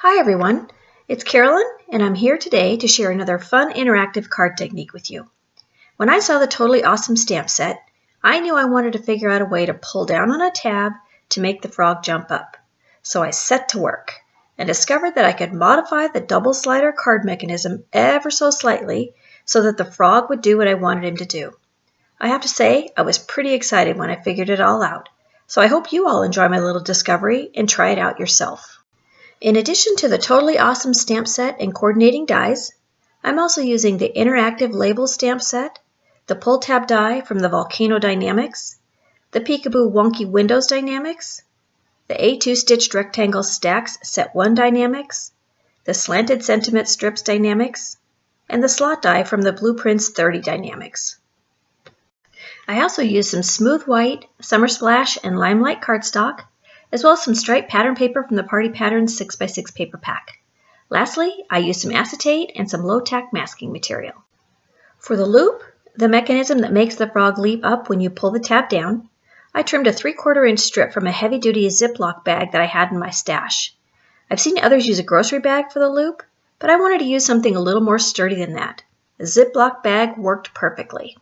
Hi everyone, it's Karolyn and I'm here today to share another fun interactive card technique with you. When I saw the totally awesome stamp set, I knew I wanted to figure out a way to pull down on a tab to make the frog jump up. So I set to work and discovered that I could modify the double slider card mechanism ever so slightly so that the frog would do what I wanted him to do. I have to say, I was pretty excited when I figured it all out, so I hope you all enjoy my little discovery and try it out yourself. In addition to the totally awesome stamp set and coordinating dies, I'm also using the interactive label stamp set, the pull tab die from the Volcano Die-namics, the Peekaboo Wonky Windows Die-namics, the A2 stitched rectangle STAX set 1 Die-namics, the Slanted sentiment strips Die-namics, and the slot die from the Blueprints 30 Die-namics. I also used some smooth white, Summer Splash, and Limelight cardstock, as well as some striped pattern paper from the Party Patterns 6x6 paper pack. Lastly, I used some acetate and some low-tack masking material. For the loop, the mechanism that makes the frog leap up when you pull the tab down, I trimmed a 3/4 inch strip from a heavy-duty Ziploc bag that I had in my stash. I've seen others use a grocery bag for the loop, but I wanted to use something a little more sturdy than that. A Ziploc bag worked perfectly.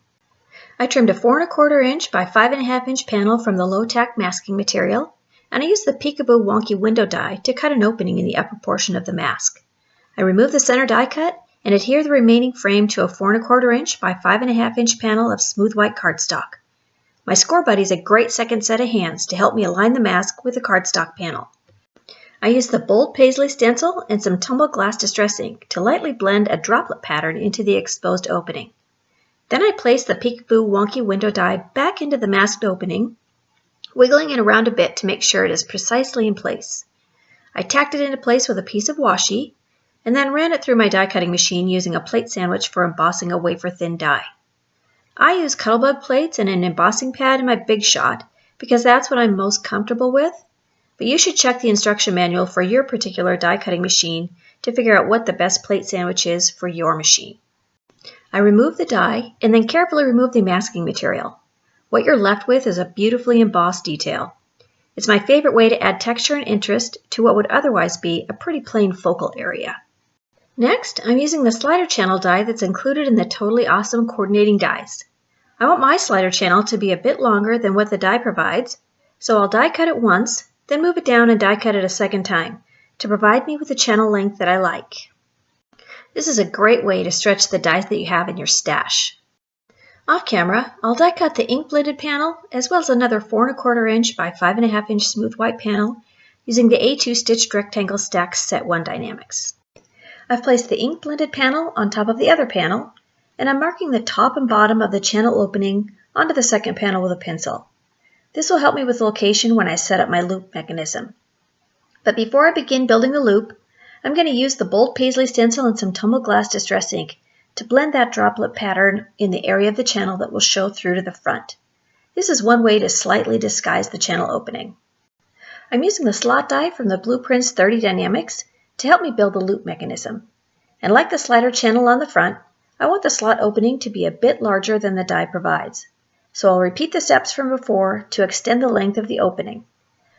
I trimmed a 4¼ inch by 5½ inch panel from the low-tack masking material, and I used the Peekaboo Wonky window die to cut an opening in the upper portion of the mask. I removed the center die cut and adhered the remaining frame to a 4¼ inch by 5½ inch panel of smooth white cardstock. My Score Buddy is a great second set of hands to help me align the mask with the cardstock panel. I used the bold Paisley stencil and some tumbled glass distress ink to lightly blend a droplet pattern into the exposed opening. Then I placed the Peekaboo Wonky window die back into the masked opening, wiggling it around a bit to make sure it is precisely in place. I tacked it into place with a piece of washi, and then ran it through my die cutting machine using a plate sandwich for embossing a wafer-thin die. I use Cuttlebug plates and an embossing pad in my Big Shot because that's what I'm most comfortable with, but you should check the instruction manual for your particular die cutting machine to figure out what the best plate sandwich is for your machine. I removed the die and then carefully removed the masking material. What you're left with is a beautifully embossed detail. It's my favorite way to add texture and interest to what would otherwise be a pretty plain focal area. Next, I'm using the slider channel die that's included in the totally awesome coordinating dies. I want my slider channel to be a bit longer than what the die provides, so I'll die cut it once, then move it down and die cut it a second time to provide me with the channel length that I like. This is a great way to stretch the dies that you have in your stash. Off camera, I'll die cut the ink blended panel as well as another 4¼ inch by 5½ inch smooth white panel using the A2 stitched rectangle STAX set 1 Die-namics. I've placed the ink blended panel on top of the other panel, and I'm marking the top and bottom of the channel opening onto the second panel with a pencil. This will help me with location when I set up my loop mechanism. But before I begin building the loop, I'm going to use the bold Paisley stencil and some tumbled glass distress ink to blend that droplet pattern in the area of the channel that will show through to the front. This is one way to slightly disguise the channel opening. I'm using the slot die from the Blueprints 30 Die-namics to help me build the loop mechanism. And like the slider channel on the front, I want the slot opening to be a bit larger than the die provides. So I'll repeat the steps from before to extend the length of the opening.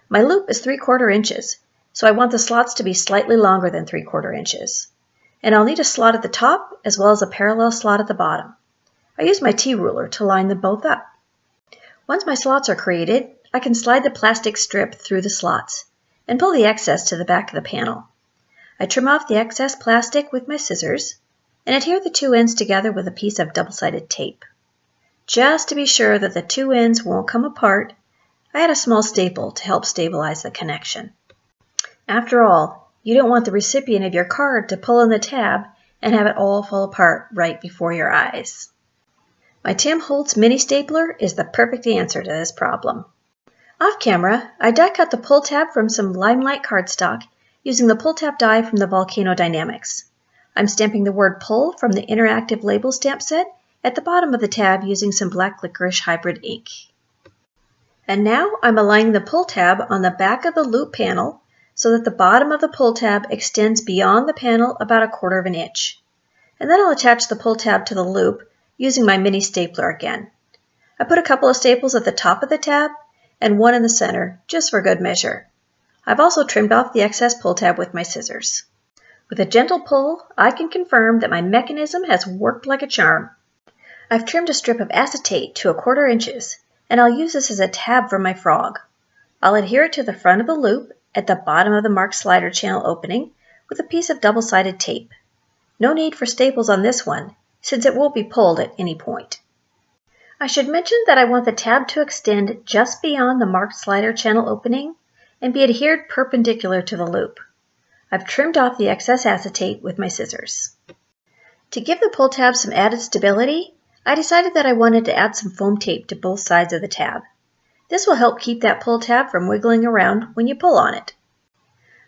My loop is 3/4 inches, so I want the slots to be slightly longer than 3/4 inches. And I'll need a slot at the top as well as a parallel slot at the bottom. I use my T-ruler to line them both up. Once my slots are created, I can slide the plastic strip through the slots and pull the excess to the back of the panel. I trim off the excess plastic with my scissors and adhere the two ends together with a piece of double-sided tape. Just to be sure that the two ends won't come apart, I add a small staple to help stabilize the connection. After all, you don't want the recipient of your card to pull on the tab and have it all fall apart right before your eyes. My Tim Holtz mini stapler is the perfect answer to this problem. Off camera, I die cut the pull tab from some Limelight cardstock using the pull tab die from the Volcano Die-namics. I'm stamping the word pull from the interactive label stamp set at the bottom of the tab using some black licorice hybrid ink. And now I'm aligning the pull tab on the back of the loop panel so that the bottom of the pull tab extends beyond the panel about 1/4 inch. And then I'll attach the pull tab to the loop using my mini stapler again. I put a couple of staples at the top of the tab and one in the center, just for good measure. I've also trimmed off the excess pull tab with my scissors. With a gentle pull, I can confirm that my mechanism has worked like a charm. I've trimmed a strip of acetate to 1/4 inches, and I'll use this as a tab for my frog. I'll adhere it to the front of the loop at the bottom of the marked slider channel opening with a piece of double-sided tape. No need for staples on this one, since it won't be pulled at any point. I should mention that I want the tab to extend just beyond the marked slider channel opening and be adhered perpendicular to the loop. I've trimmed off the excess acetate with my scissors. To give the pull tab some added stability, I decided that I wanted to add some foam tape to both sides of the tab. This will help keep that pull tab from wiggling around when you pull on it.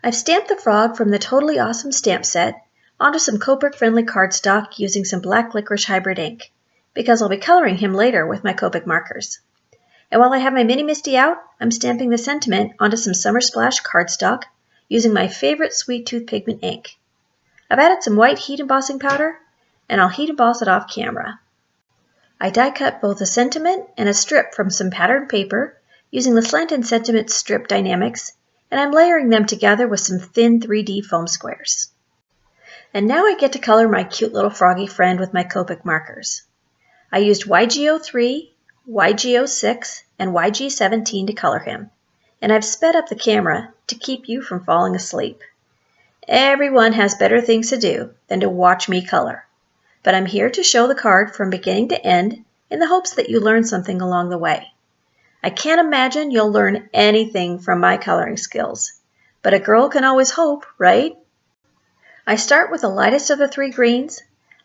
I've stamped the frog from the Totally Awesome stamp set onto some Copic-friendly cardstock using some black licorice hybrid ink, because I'll be coloring him later with my Copic markers. And while I have my Mini Misty out, I'm stamping the sentiment onto some Summer Splash cardstock using my favorite Sweet Tooth pigment ink. I've added some white heat embossing powder, and I'll heat emboss it off camera. I die cut both a sentiment and a strip from some patterned paper using the Slanted Sentiment Strip Die-namics, and I'm layering them together with some thin 3D foam squares. And now I get to color my cute little froggy friend with my Copic markers. I used YG03, YG06, and YG17 to color him, and I've sped up the camera to keep you from falling asleep. Everyone has better things to do than to watch me color, but I'm here to show the card from beginning to end in the hopes that you learn something along the way. I can't imagine you'll learn anything from my coloring skills, but a girl can always hope, right? I start with the lightest of the 3 greens,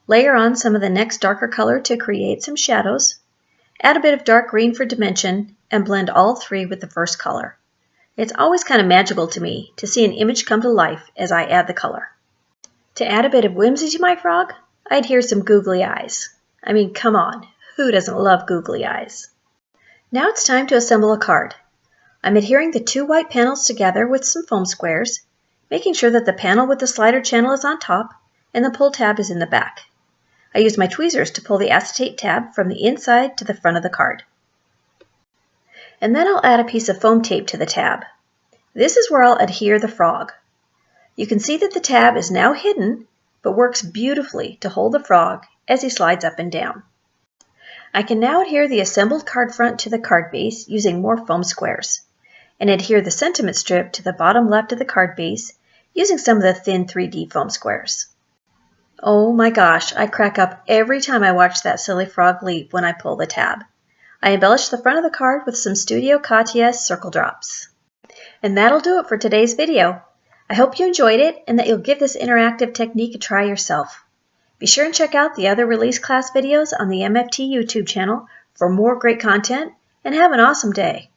layer on some of the next darker color to create some shadows, add a bit of dark green for dimension, and blend all 3 with the first color. It's always kind of magical to me to see an image come to life as I add the color. To add a bit of whimsy to my frog, I adhere some googly eyes. I mean, come on, who doesn't love googly eyes? Now it's time to assemble a card. I'm adhering the 2 white panels together with some foam squares, making sure that the panel with the slider channel is on top and the pull tab is in the back. I use my tweezers to pull the acetate tab from the inside to the front of the card. And then I'll add a piece of foam tape to the tab. This is where I'll adhere the frog. You can see that the tab is now hidden, but works beautifully to hold the frog as he slides up and down. I can now adhere the assembled card front to the card base using more foam squares, and adhere the sentiment strip to the bottom left of the card base using some of the thin 3D foam squares. Oh my gosh, I crack up every time I watch that silly frog leap when I pull the tab. I embellish the front of the card with some Studio Katya circle drops. And that'll do it for today's video. I hope you enjoyed it and that you'll give this interactive technique a try yourself. Be sure and check out the other release class videos on the MFT YouTube channel for more great content, and have an awesome day.